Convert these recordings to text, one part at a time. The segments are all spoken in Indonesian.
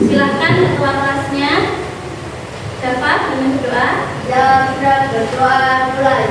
Silahkan ketua kelasnya dapat dengan berdoa. Dapat berdoa mulai.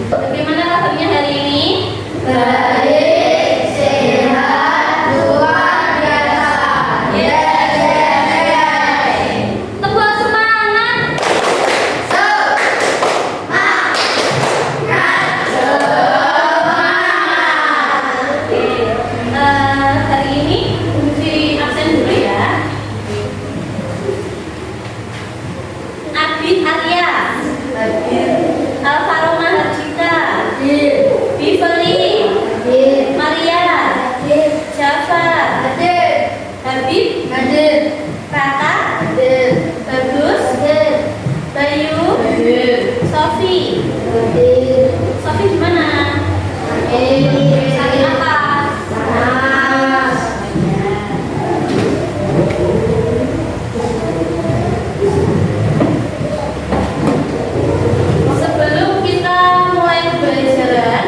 Bagaimana kabarnya hari ini? Baik, sehat, luar biasa. Teguh semangat. Hari ini fungsi absen dulu ya. Abid Arya, Alvaro Mahardika, Bivoli, Maria, Jafar, Habib, Raka, Bagus, Bayu, Sofi. Sofi gimana? Sakit apa? Sebelum kita mulai pembelajaran,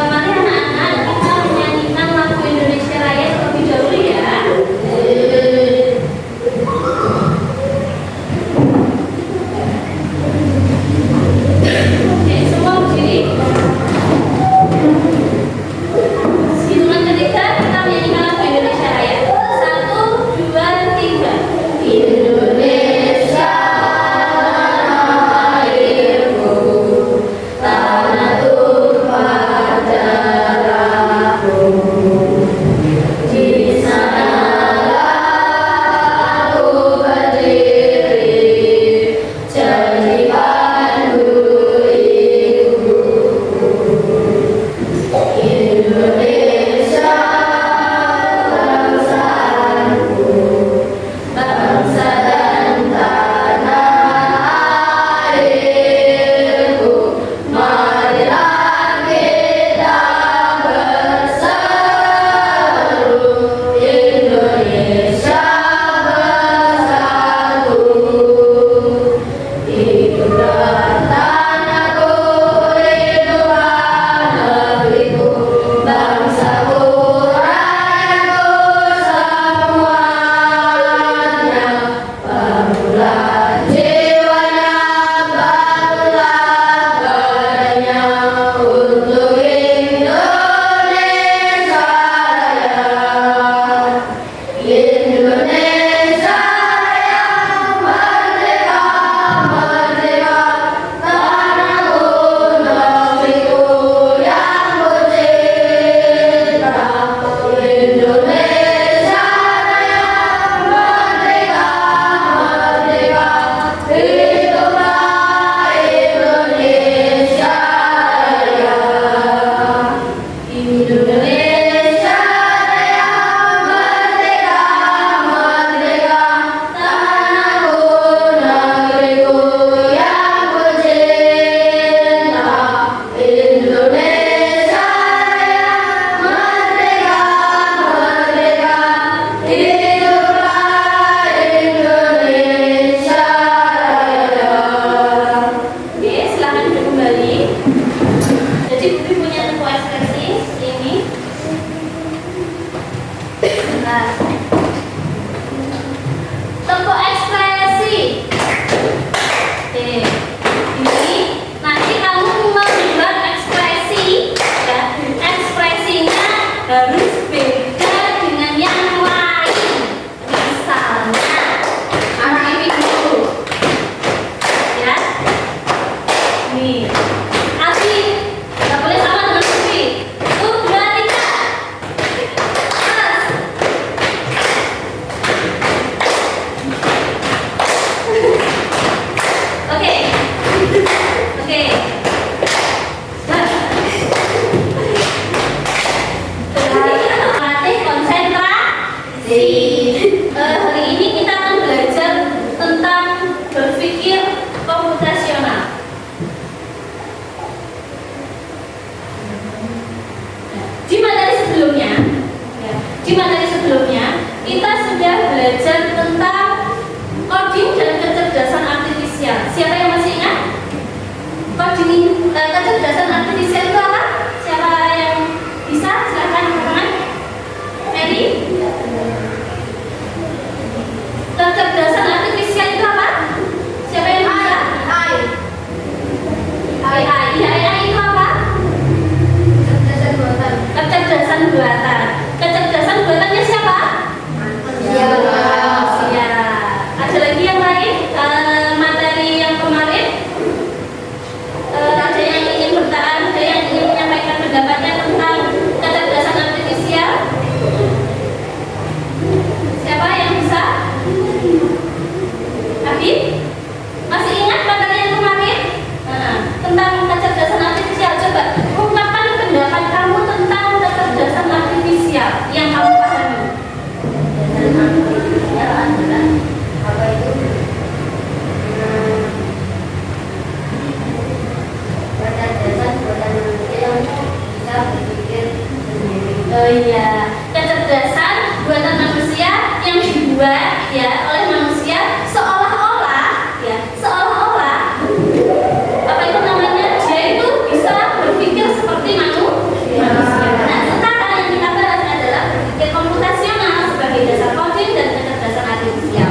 mari anak-anak kita menyanyikan lagu Indonesia Raya terlebih dahulu ya. Oke, semua berdiri. Hitungan ketiga kita menyanyikan lagu Indonesia Raya. 1, 2, 3. Indonesia airku, tanah tumpah darahku. Di sanalah aku berdiri, jadi pandu hidupku. Indonesia bangsaku, bangsa dan tanah airku, marilah kita berseru. Indonesia bersatu, hiduplah tanahku, hiduplah negeriku, bangsaku, rakyatku semuanya. Bangunlah jiwanya, bangunlah badannya untuk Indonesia Raya. Indonesia Raya, merdeka, merdeka, tanahku, negeriku yang kucinta. Indonesia Raya, merdeka, merdeka, hiduplah Indonesia Raya. Indonesia Raya, merdeka, merdeka, tanahku, negeriku yang kucinta. Indonesia Raya, merdeka, merdeka, hiduplah Indonesia Raya. Oke, silahkan duduk kembali. Jadi Budi punya sebuah ekspresi ini. Nah, tepuk ekspresi. Oke, ini nanti kamu membuat ekspresi, ya. Ekspresinya harus beda dengan yang lain. Misalnya, anak ini dulu, ya. Nih, Abi, nggak boleh sama dengan Sufi. di materi sebelumnya kita sudah belajar tentang coding dan kecerdasan artifisial. Siapa yang masih ingat? Coding kecerdasan artifisial itu apa? Siapa yang bisa? Silakan teman-teman. Mary. Kecerdasan artifisial itu apa? Siapa yang bisa? AI itu apa? Kecerdasan buatan. Kecerdasan buatannya siapa? Manusia. Ada lagi yang lain? Materi yang kemarin ada yang ingin bertahan, ada yang ingin menyampaikan pendapatnya tentang kecerdasan artifisial? Siapa yang bisa? Habib? Masih ingat materi yang kemarin? Tentang kecerdasan artifisial. Coba ungkapkan pendapat kamu tentang kecerdasan artifisial yang kamu pahami. Kecerdasan artifisial adalah apa itu? Kecerdasan buatan manusia yang bisa berpikir sendiri. Oh iya, kecerdasan buatan manusia yang dibuat ya oleh manusia seolah-olah apa itu namanya, dia itu bisa berpikir seperti manusia. Nah, sekarang yang kita bahas adalah berpikir komputasional sebagai dasar coding dan kecerdasan artifisial.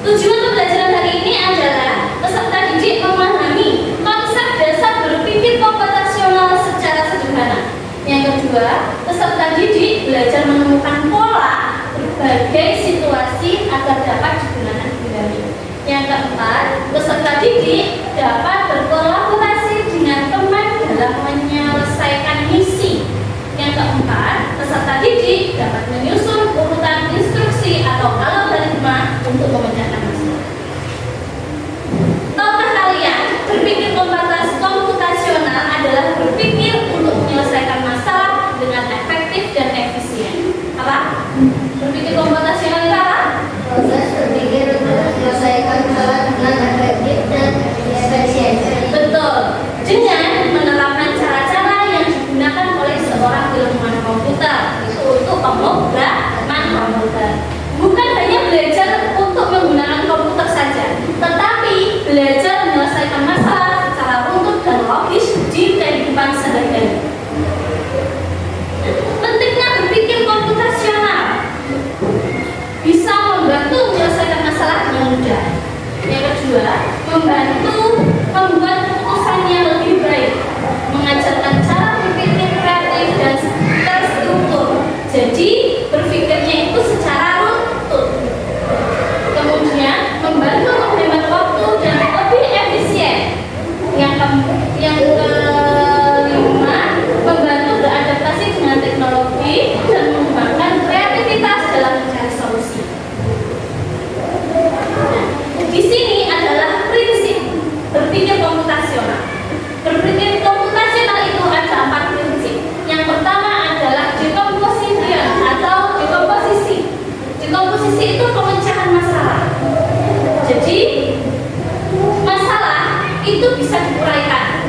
Tujuan pembelajaran hari ini adalah peserta didik memahami konsep dasar berpikir komputasional secara sederhana. Yang kedua, peserta didik belajar menemukan pola berbagai situasi agar dapat digunakan kembali. Yang keempat, peserta didik dapat berkolaborasi dengan teman dalam menyelesaikan misi. Yang keempat, peserta didik dapat menyusun urutan instruksi atau algoritma untuk memecahkan masalah. Tahukah kalian, berpikir komputasional adalah berpikir untuk menyelesaikan masalah dengan efektif dan efisien. Apa? Berpikir komputasional itu apa? Proses berpikir untuk menyelesaikan masalah dengan efektif dan efisien. Betul. Dengan menerapkan cara-cara yang digunakan oleh seorang ilmuwan komputer itu untuk pemrograman komputer. Bukan hanya belajar untuk menggunakan komputer saja, tetapi belajar menyelesaikan masalah secara runtut dan logis di kehidupan sehari-hari. Pentingnya berpikir komputasional bisa membantu menyelesaikan masalah dengan mudah. Yang kedua, membantu membuat keputusan yang lebih baik, mengajarkan cara berpikir kreatif dan terstruktur. Jadi berpikirnya itu secara runtut. Kemudian membantu menghemat waktu dan lebih efisien. Yang kelima, membantu beradaptasi dengan teknologi dan mengembangkan kreativitas dalam mencari solusi. Di sini adalah prinsip berpikir komputasional. Berpikir komputasional itu ada 4 prinsip. Yang pertama adalah decomposition atau dekomposisi. Dekomposisi itu pemecahan masalah. Jadi masalah itu bisa diuraikan.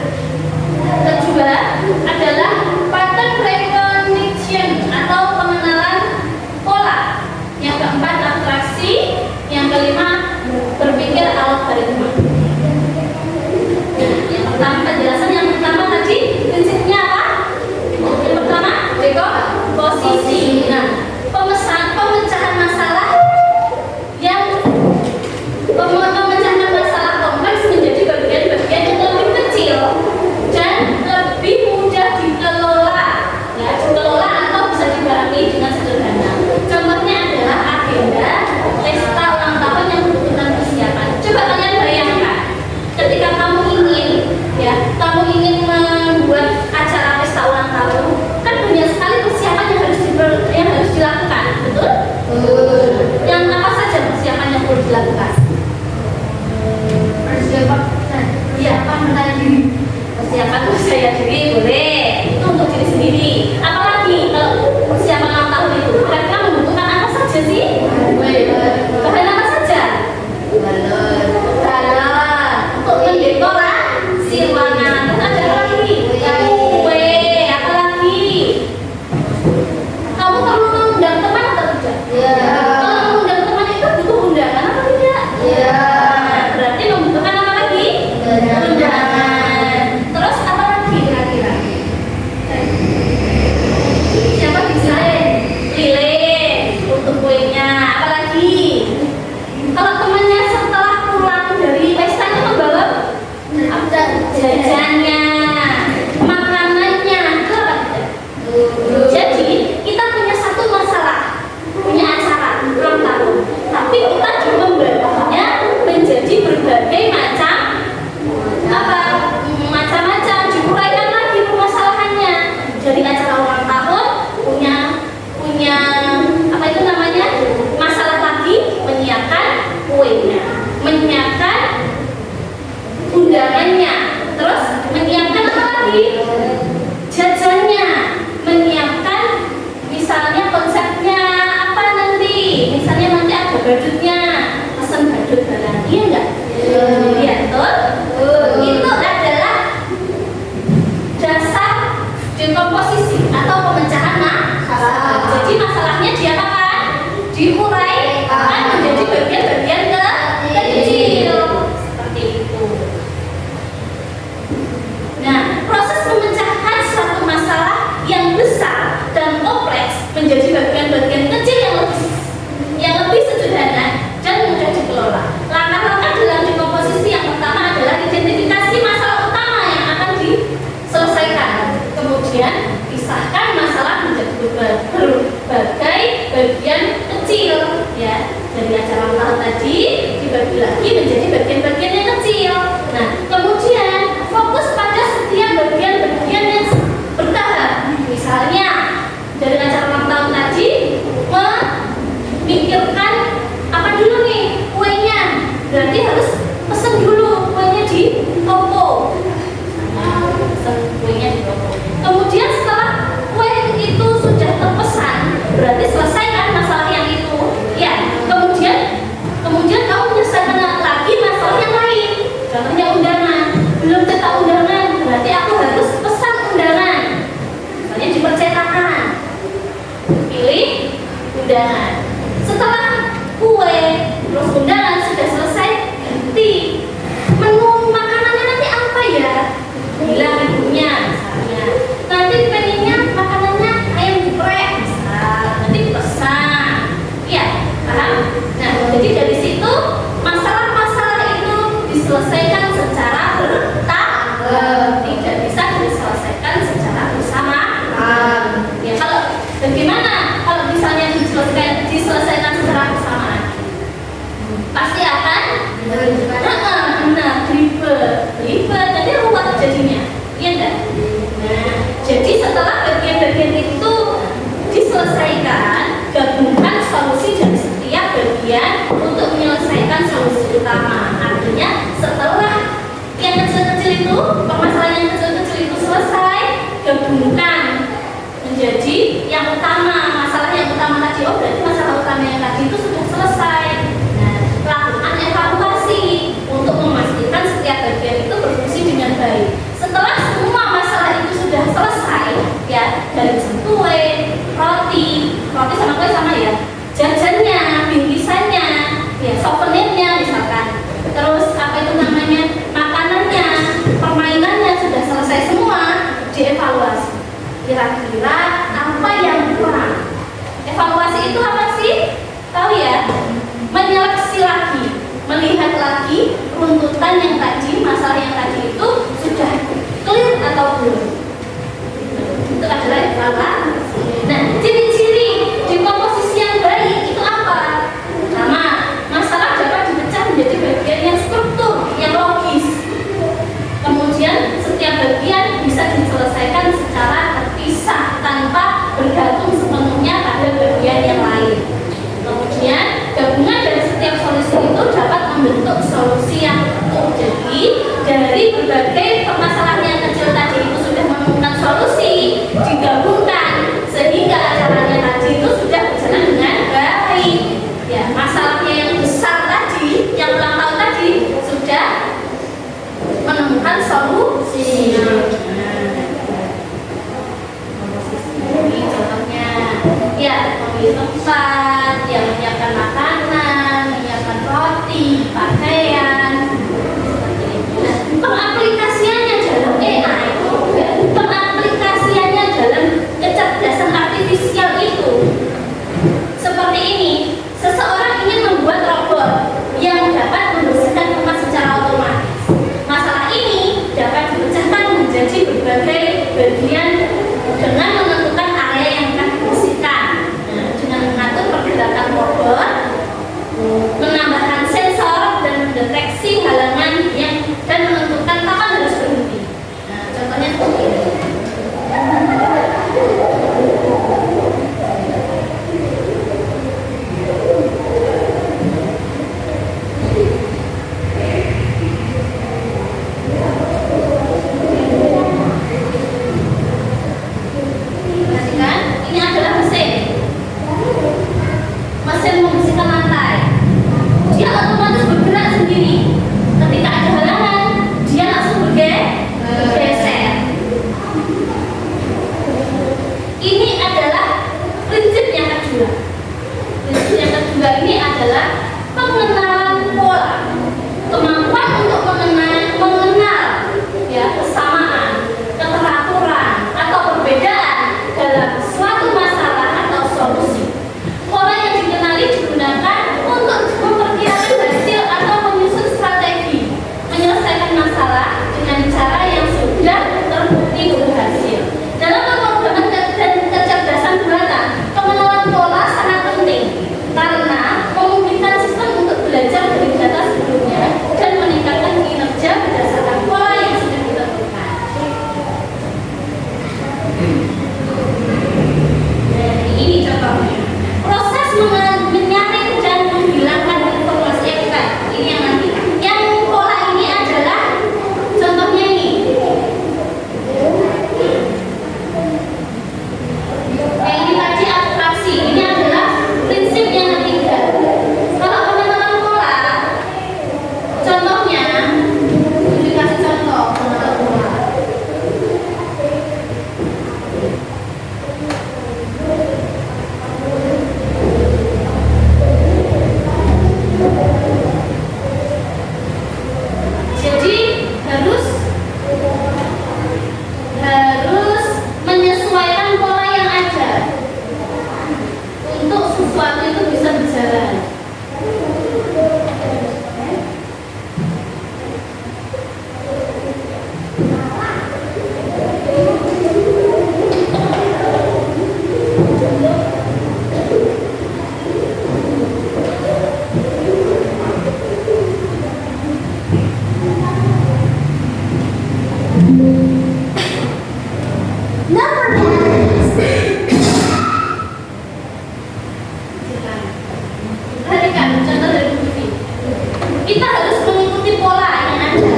Kedua adalah pattern recognition atau pengenalan pola. Yang keempat abstraksi. Yang kelima berpikir algoritma. Yang pertama, penjelasan yang pertama tadi prinsipnya apa? Yang pertama dekomposisi. Nah, pemecahan masalah yang pemecahan masalah kompleks menjadi bagian-bagian yang lebih kecil. badutnya, pesen badut barang, iya enggak? Iya, betul? Itu adalah dasar dekomposisi atau pemecahan masalah. Jadi masalahnya diapakan? Diurai menjadi bagian-bagian kecil seperti itu. Nah, proses pemecahan suatu masalah yang besar dan kompleks menjadi bagian-bagian kecil yang lebih sederhana dan mudah dikelola. Langkah-langkah dalam dekomposisi yang pertama adalah identifikasi masalah utama yang akan diselesaikan. Kemudian pisahkan masalah menjadi berbagai bagian kecil, ya. Dari acara ulang tadi dibagi lagi menjadi bagian-bagian yang kecil. Nah, kemudian fokus pada setiap bagian-bagian yang bertahap. Misalnya dari acara ulang tahun tadi memikirkan apa dulu nih kuenya, berarti harus pesen dulu kuenya di toko. Pesen kuenya di toko. Kemudian setelah kue itu sudah terpesan, berarti selesaikan masalah yang itu. Ya, kemudian kamu menyelesaikan lagi masalah yang lain. Contohnya undangan, belum cetak undangan, berarti aku harus pesan undangan. Misalnya di percetakan, pilih undangan. Setelah kue terus undangan sudah selesai, ganti menu makanannya nanti apa ya? Bilang ibunya misalnya. Nanti pengennya makanannya ayam geprek, misal. Nanti pesan. Ya, paham? Nah, jadi dari situ masalah-masalah itu diselesaikan secara bertahap, tidak bisa diselesaikan secara bersamaan. Ya, kalau bagaimana kalau misalnya diselesaikan secara bersamaan? Pasti akan ribet, jadi ruwet jadinya, iya enggak? Nah, jadi setelah bagian-bagian itu diselesaikan, gabungkan solusi dari setiap bagian untuk menyelesaikan solusi utama. Artinya setelah yang kecil-kecil itu, permasalahan yang kecil-kecil itu selesai, gabungkan menjadi yang utama. Masalah yang utama tadi, oh berarti masalah utama yang tadi itu sudah selesai. Nah, lakukan evaluasi untuk memastikan setiap bagian itu berfungsi dengan baik. Setelah semua masalah itu sudah selesai, ya, dari kue, roti sama kue sama ya, jajannya, bingkisannya, ya, souvenirnya misalkan, terus apa itu namanya, makanannya, permainannya sudah selesai semua, dievaluasi. Kira-kira apa yang kurang? Evaluasi itu apa sih? Tahu ya? Menyeleksi lagi, melihat lagi runtutan yang tadi, masalah yang tadi itu sudah clear atau belum. Itu adalah evaluasi. Nah, ciri-ciri dekomposisi yang baik itu apa? Pertama, masalah dapat dipecah menjadi bagian yang struktur, yang logis. Kemudian setiap bagian bisa diselesaikan secara terpisah tanpa bergantung sepenuhnya pada bagian yang lain. Kemudian gabungan dari setiap solusi itu dapat membentuk solusi yang utuh. Jadi dari berbagai permasalahan yang kecil tadi itu sudah menemukan solusi, digabungkan kita harus mengikuti pola yang ada.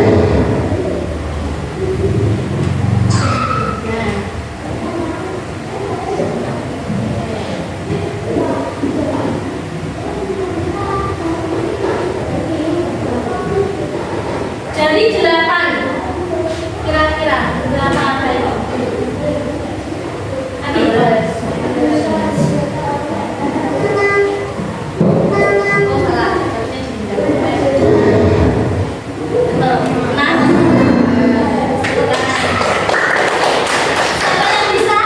Dari 8 kira-kira berapa angka itu? Oh salah, siapa yang bisa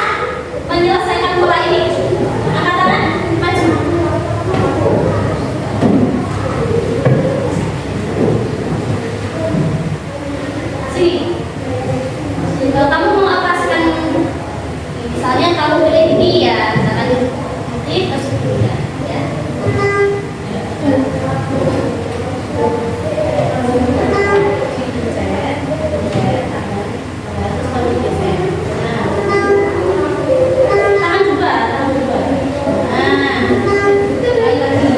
menyelesaikan pola ini? Angkat tangan, maju. Sini. Kalau kamu mengoperasikan, misalnya kamu pilih ini ya, misalkan nanti masuk dulu ya. Tangan juga. Nah, sekali lagi.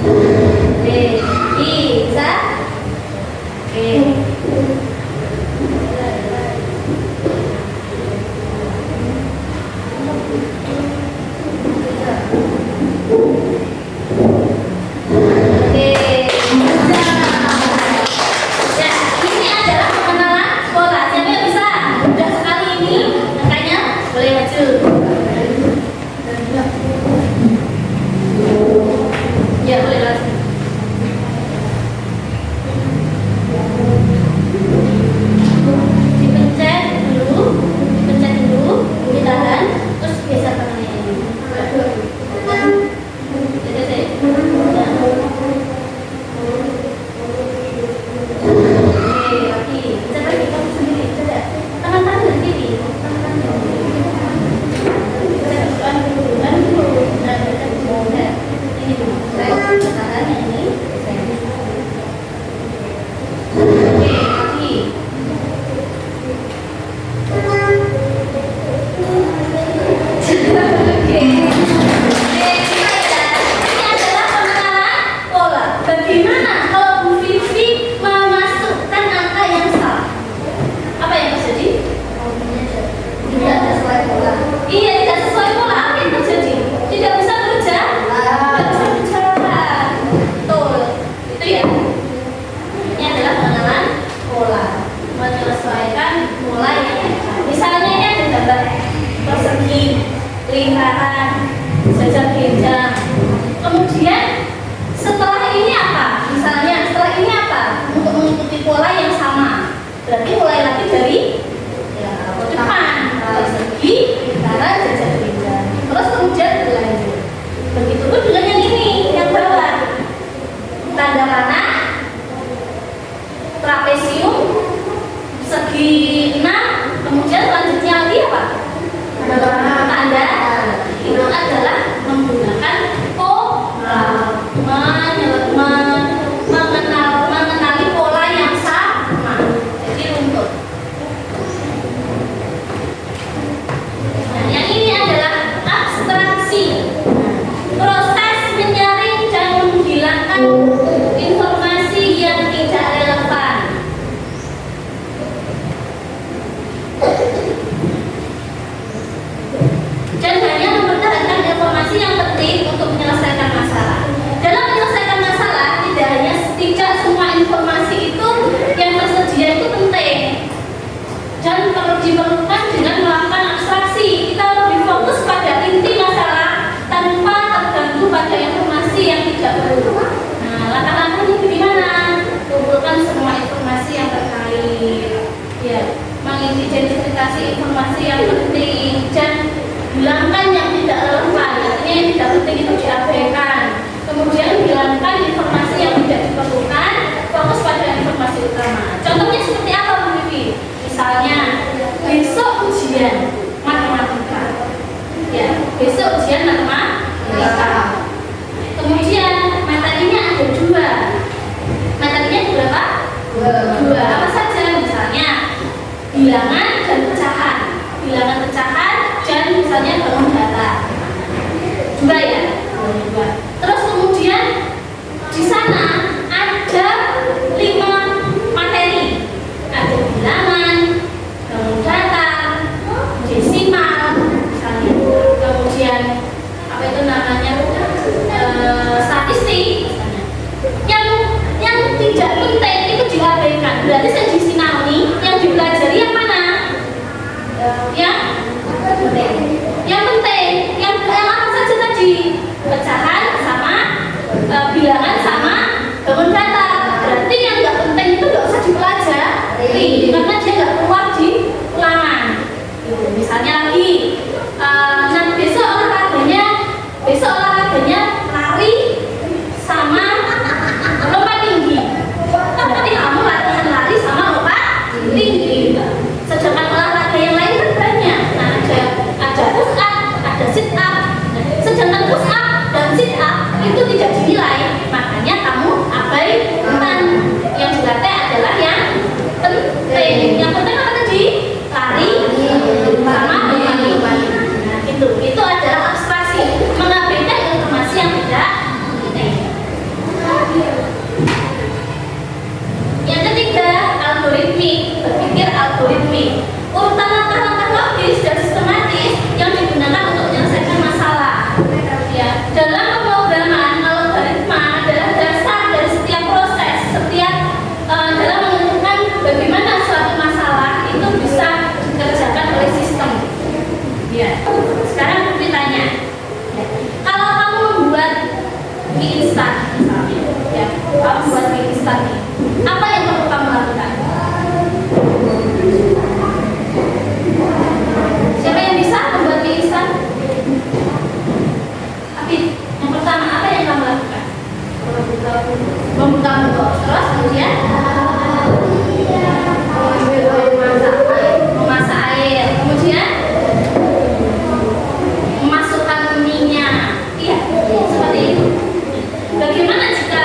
Oke, bisa. Oke. Oke, ya, ini adalah pengenalan pola. Siapa yang bisa? Mudah sekali ini. Makanya boleh maju. Ya, boleh maju. Dipencet dulu, ditahan, terus geser tangannya ini. Oke, lagi. Pencet lagi kamu sendiri, coba. Tangan dari kiri, tangan dari kiri. Pencet dulu. Nah, pencet dulu. Nah, ini dulu. Tahan yang ini. Oke, lagi. Oke. Ini adalah pengenalan pola. Bagaimana kalau Bu Vivi memasukkan angka yang salah? Apa yang terjadi? Tidak sesuai pola. Iya, tidak sesuai pola. Apa yang terjadi? Tidak bisa bekerja. Tidak bisa berjalan. Betul. Itu ya. Ini adalah pengenalan pola. Menyesuaikan pola yang ada. Misalnya ini ada gambar persegi, lingkaran, sejajar genjang. Kemudian setelah ini apa? Misalnya setelah ini apa? Untuk mengikuti pola yang sama. Berarti mulai lagi dari depan, persegi, lingkaran, sejajar genjang. Terus kemudian berlanjut. Begitupun dengan yang ini, yang bawah. Tanda panah, trapesium, segi 6, kemudian selanjutnya lagi apa? Tanda. Itu adalah menggunakan pola, mengenali pola yang sama. Jadi runtut. Nah, yang ini adalah abstraksi. Proses menyaring dan menghilangkan informasi yang tidak relevan. Dan hanya mempertahankan informasi yang penting untuk menyelesaikan masalah. Dalam menyelesaikan masalah, tidak semua informasi itu yang tersedia itu penting. Dan diperlukan dengan melakukan abstraksi. Kita lebih fokus pada inti masalah tanpa terganggu pada informasi yang tidak perlu. Nah, langkah-langkahnya bagaimana? Kumpulkan semua informasi yang terkait. Ya, mengidentifikasi informasi yang penting dan hilangkan yang tidak relevan. Artinya yang tidak penting itu diabaikan. Kemudian hilangkan informasi yang tidak diperlukan, fokus pada informasi utama. Contohnya seperti apa, Bu Vivi? Misalnya besok ujian matematika. Ya, besok ujian matematika. Kemudian materinya ada 2. Materinya berapa? 2. Apa saja? Misalnya bilangan dan pecahan. Bilangan pecahan dan misalnya bangun data. 2 ya. tidak penting itu diabaikan. Berarti yang disinauni, yang dipelajari yang mana? Yang penting, yang apa saja tadi? Pecahan sama bilangan sama bangun data. Berarti yang nggak penting itu nggak usah dipelajari karena dia nggak keluar di ulangan. Misalnya lagi, nanti besok olahraganya lari sama lompat tinggi. Berarti kamu latihan lari sama lompat tinggi. Sedangkan olahraga yang lain kan banyak. Nah, ada push up, ada sit up. Sedangkan push up dan sit up itu tidak dinilai, makanya kamu abaikan. Yang dilatih adalah yang penting. Yang penting apa tadi? Lari sama lompat. Nah, itu adalah abstraksi, mengabaikan informasi yang tidak penting. Yang ketiga, algoritmik, berpikir algoritmik. Urutan langkah-langkah logis dan sistematis yang digunakan untuk menyelesaikan masalah. Ya, dalam pemrograman, algoritma adalah dasar dari setiap proses, dalam menentukan bagaimana suatu masalah itu bisa dikerjakan oleh sistem. Ya, sekarang aku tanya, kalau kamu membuat mie instan misalnya, ya, kamu membuat mie instan nih, apa yang perlu kamu lakukan? Siapa yang bisa membuat mie instan? Tapi yang pertama apa yang kamu lakukan? Membuka botol, terus kemudian memasak air, kemudian memasukkan minyak. Iya, seperti itu. Bagaimana jika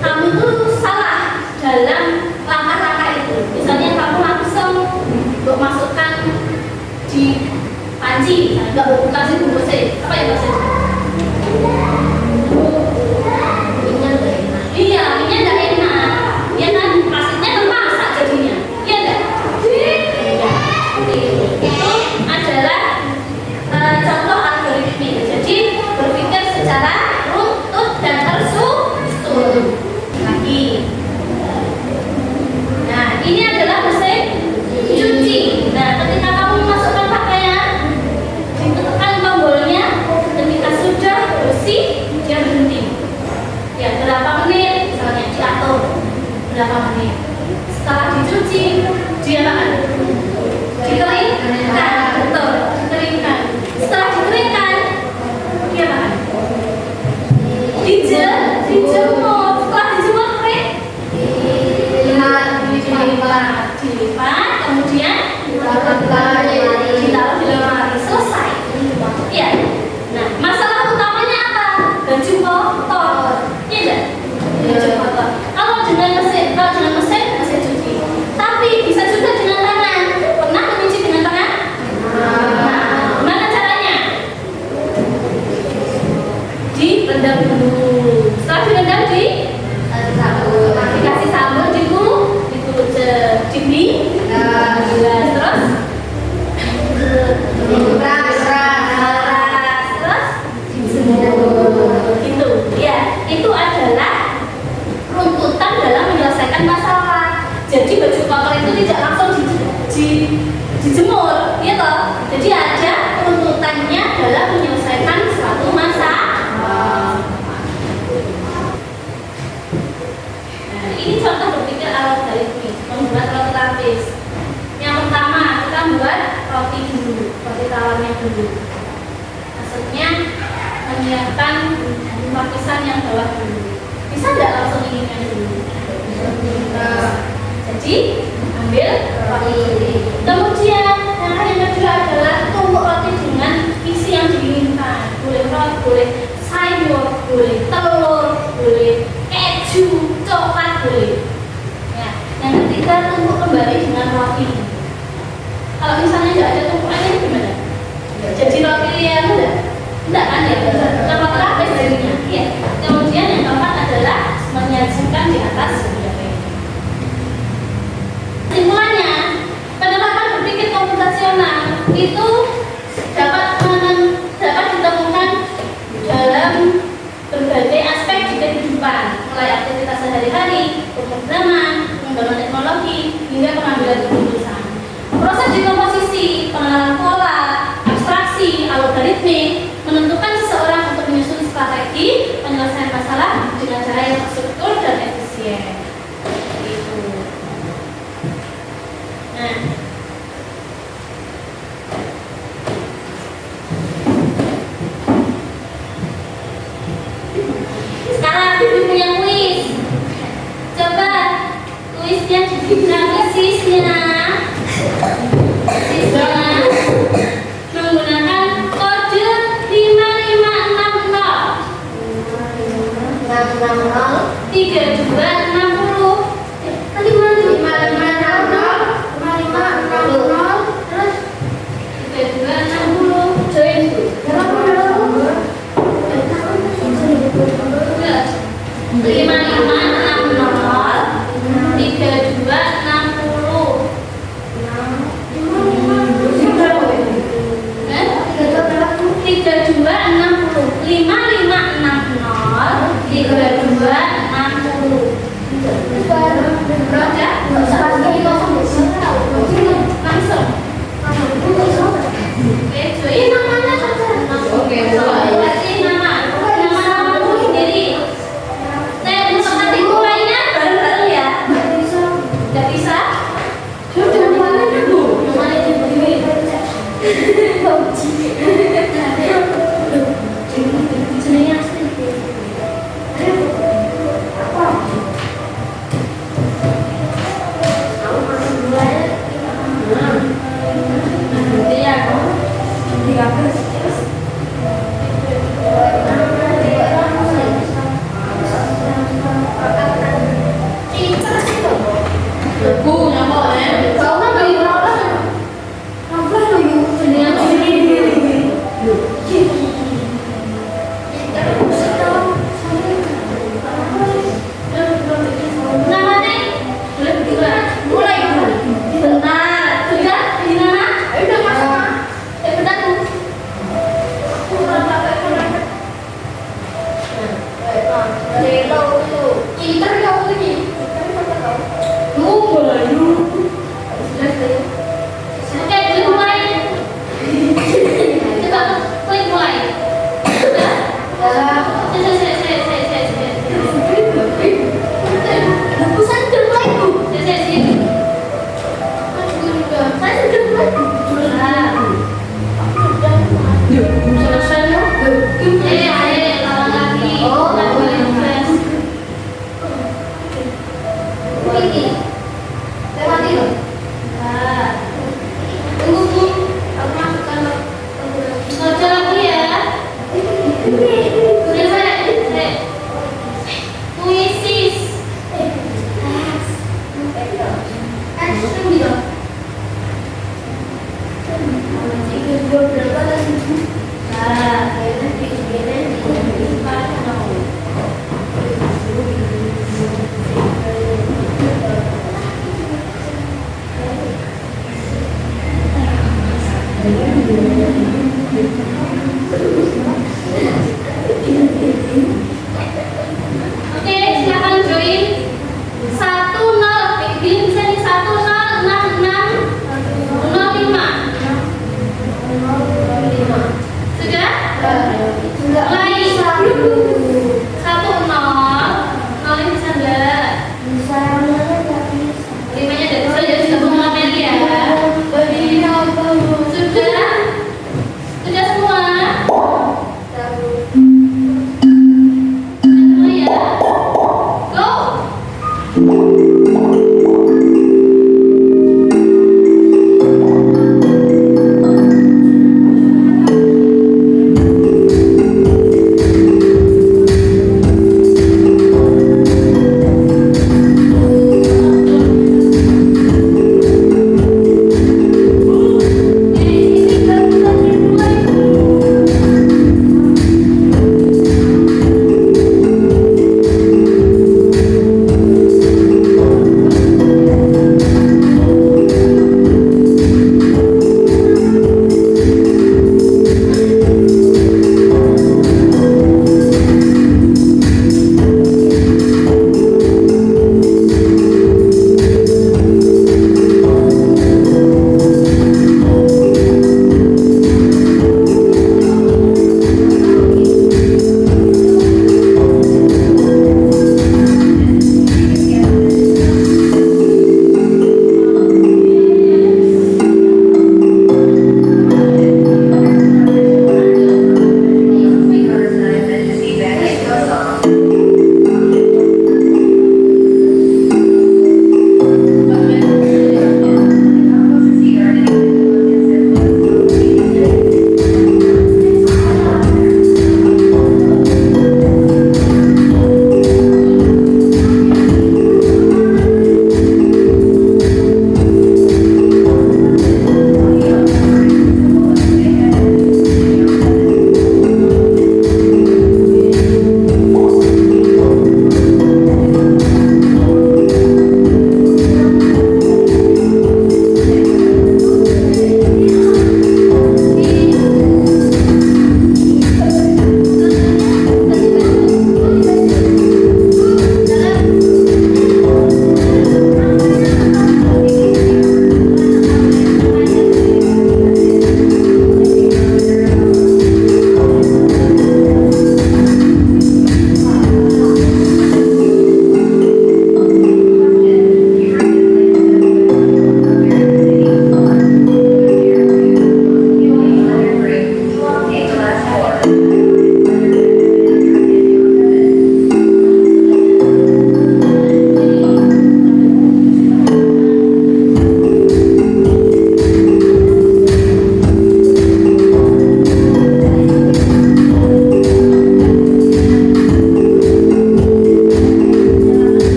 kamu tuh salah dalam langkah-langkah itu? Misalnya kamu langsung masukkan di panci, nggak kasih bungkusnya, apa yang maksudnya? Iya, minyak nggak enak, ya kan? Pastinya termasak jadinya, iya nggak? Itu adalah contoh algoritmik. Jadi berpikir secara runtut dan tersusun. Lagi. Nah, ini adalah mesin cuci. Nah, ketika kamu memasukkan pakaian, ditekan tombolnya. Ketika sudah bersih, dia berhenti. Ya, berapa menit? Misalnya diatur berapa menit. Setelah dicuci, dia akan dikeringkan. Betul, dikeringkan. Setelah dikeringkan, dia akan dijemur. Setelah dijemur kering, dilipat, kemudian ditaruh di lemari. Selesai. Ya. Nah, masalah utamanya apa? Baju kotor. Iya enggak? Baju kotor. Kalau dengan mesin cuci. Tapi bisa juga dengan tangan. Pernah mencuci dengan tangan? Nah, gimana caranya? Direndam dulu. Setelah direndam dikasih sabun, terus gitu. Ya, itu adalah runtutan dalam menyelesaikan masalah. Jadi baju kotor itu tidak langsung dijemur, ya toh. Jadi ada runtutannya dalam menyelesaikan suatu masalah. Nah, ini contoh berpikir algoritmik, membuat roti lapis. Yang pertama, kita buat roti dulu, roti tawarnya dulu. Maksudnya menyiapkan lapisan yang bawah dulu. Bisa nggak langsung inginkan dulu? Jadi ambil roti. Kemudian yang kedua adalah tumbuk roti dengan isi yang diinginkan. Boleh roti, boleh sayur, boleh telur, boleh keju, coklat, boleh. Ya. Yang ketiga, tumbuk kembali dengan roti. Kalau misalnya nggak ada tumpukannya gimana? Jadi roti yang enggak kan ya? Lepas lapis jadinya. Iya. Kemudian yang keempat adalah menyajikan di atas simpulannya, penerapan berpikir komputasional itu dapat ditemukan dalam berbagai aspek di kehidupan, mulai aktivitas sehari Nah, sisnya menggunakan kode 5560 3260. Tadi mana 5560 terus 3260 join Bu. 5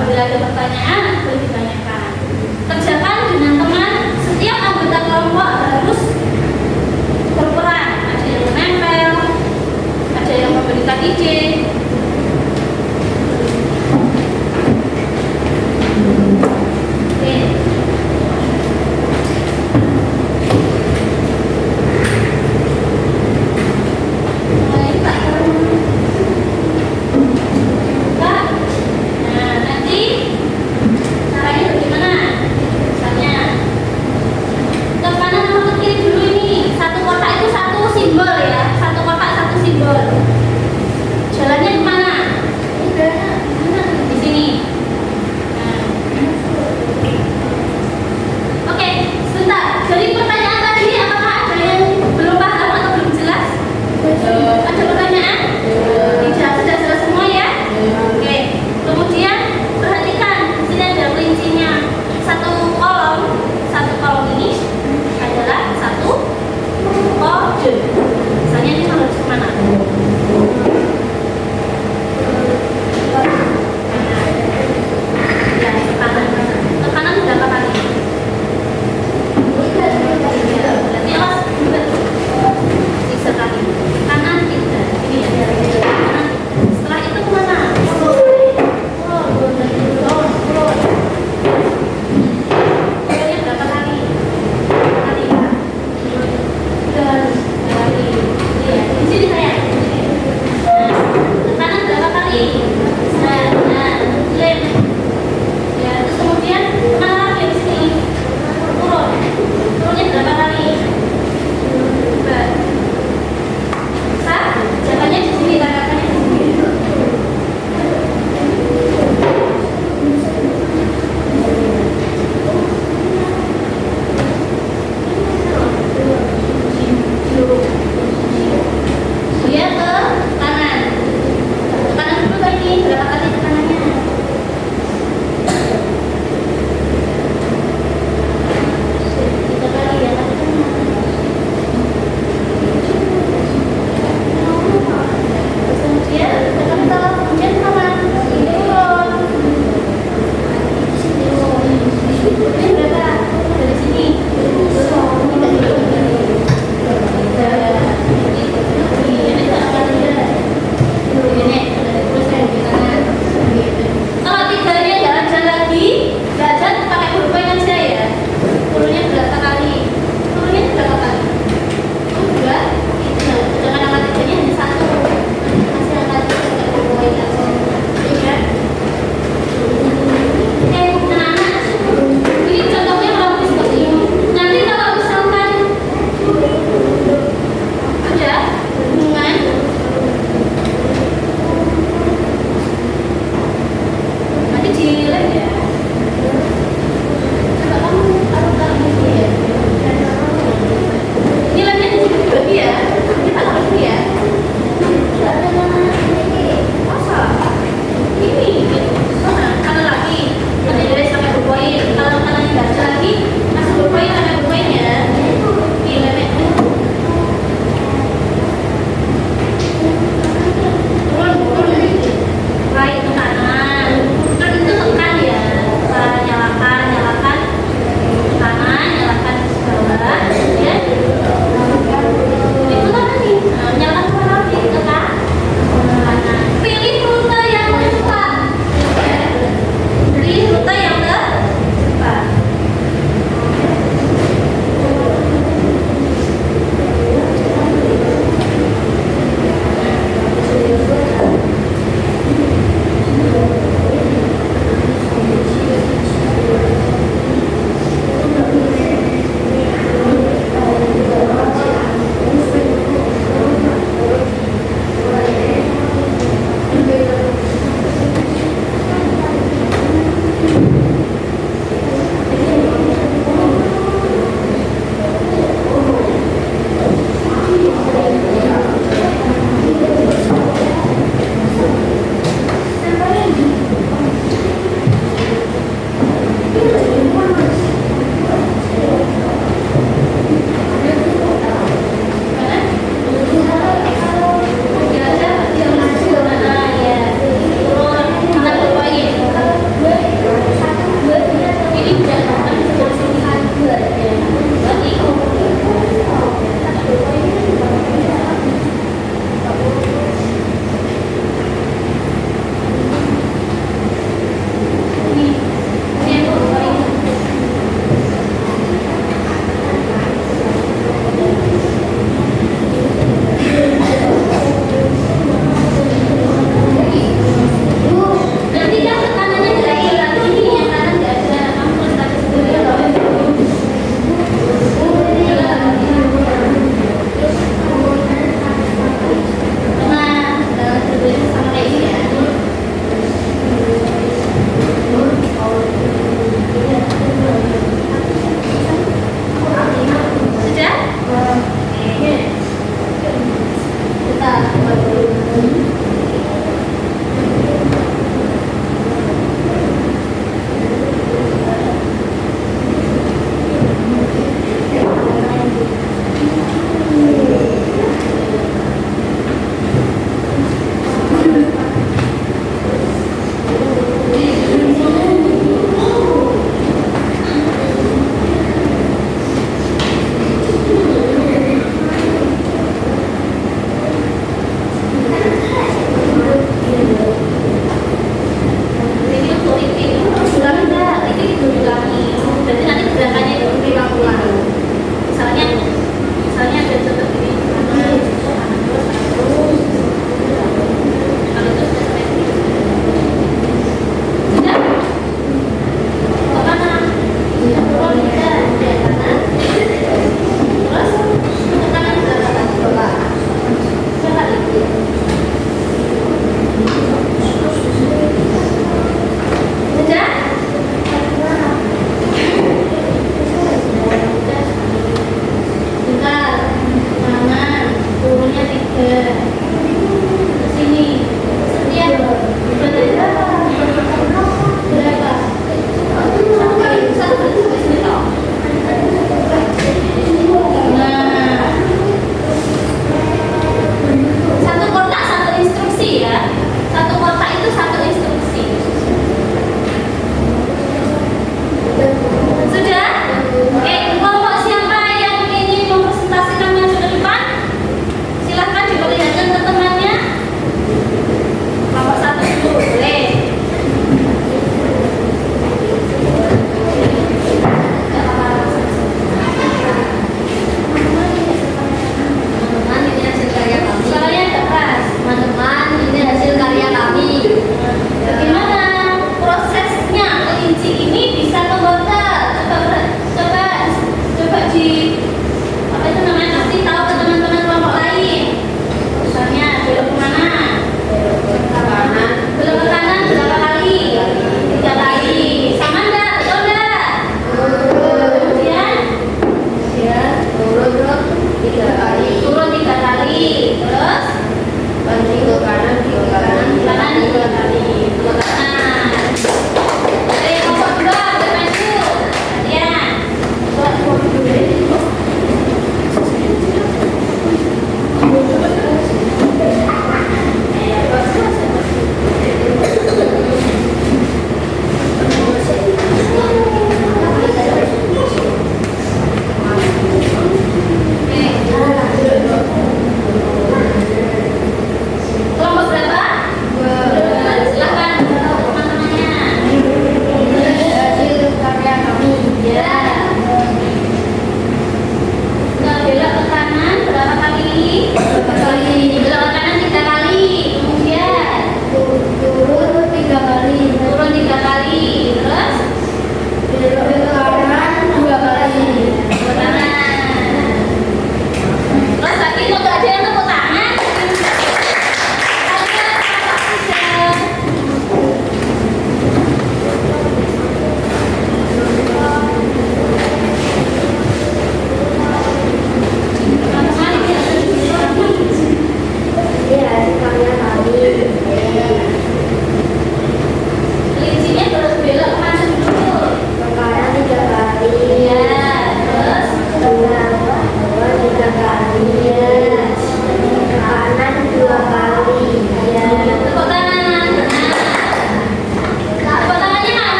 Apabila ada pertanyaan, boleh ditanyakan. Kerjakan dengan teman. Setiap anggota kelompok harus berperan. Ada yang menempel, ada yang memberikan ide. Oke. Mulai, Pak. Pak. Nah, nanti caranya bagaimana? Misalnya, ke kanan atau ke kiri dulu ini. Satu kotak itu satu simbol ya. Satu kotak satu simbol. Jalannya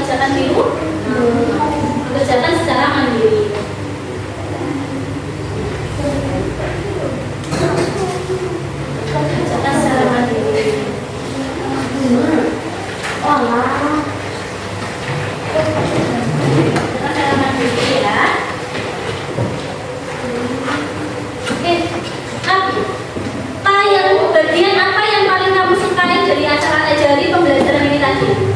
mengerjakan di rumah, mengerjakan secara mandiri. Mengerjakan secara mandiri. Secara mandiri ya. Oke, bagian apa yang paling kamu sukai dari dari pembelajaran ini tadi?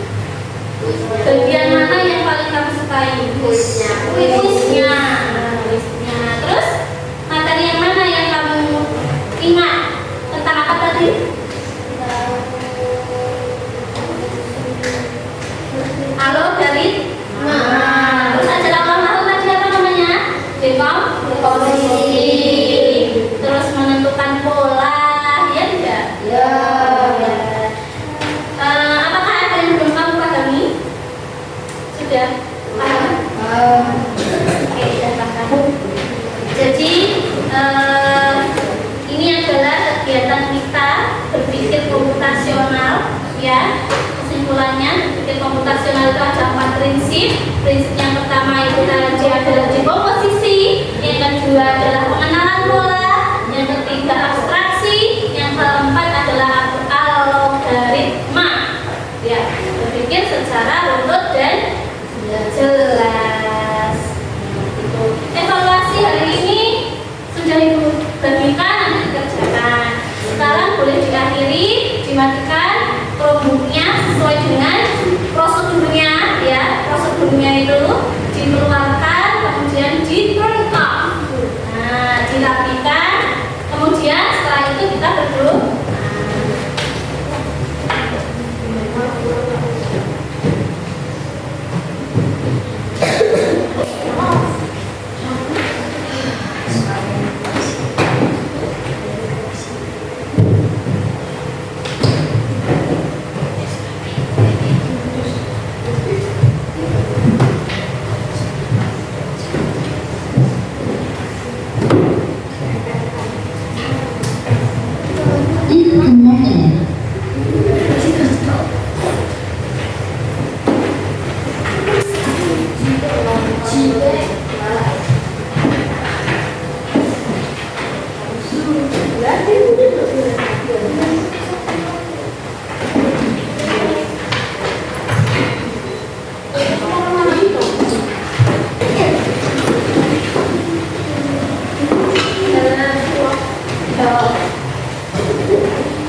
Bagian mana yang paling kamu sukai? Kuisnya. Kuisnya. Terus materi yang mana yang kamu ingat tentang apa tadi? Algoritma. Terus ajaran ulang tahun tadi apa namanya? Dekomposisi. Terus menentukan pola, ya tidak? Ya. Apakah ada yang belum kamu pahami? Sudah paham? Oke, sudah paham. Jadi ini adalah kegiatan kita berpikir komputasional, ya. Kesimpulannya, berpikir komputasional itu ada 4 prinsip. Prinsip yang pertama itu tadi adalah dekomposisi, yang kedua adalah pengenalan pola, yang ketiga abstraksi, yang keempat adalah algoritma. Ya, berpikir secara runut dan jelas. Gitu. Evaluasi hari ini sudah ibu bagikan, nanti dikerjakan. Sekarang boleh diakhiri, dimatikan Chromebooknya sesuai dengan prosedurnya, ya. Prosedurnya itu dikeluarkan, kemudian di turn off. Nah, dirapikan, kemudian setelah itu kita berdoa.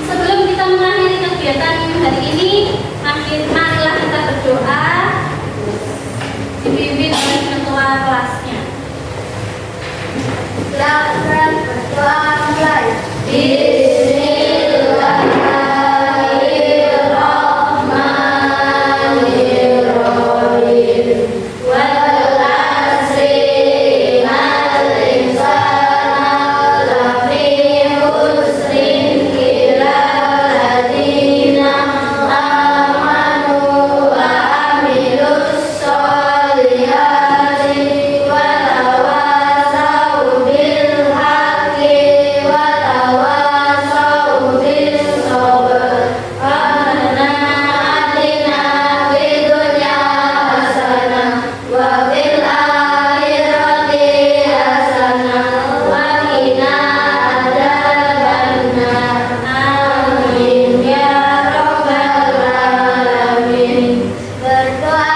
Sebelum kita mengakhiri kegiatan hari ini, marilah kita berdoa dipimpin oleh ketua kelasnya. Silakan berdoa mulai. Berdoa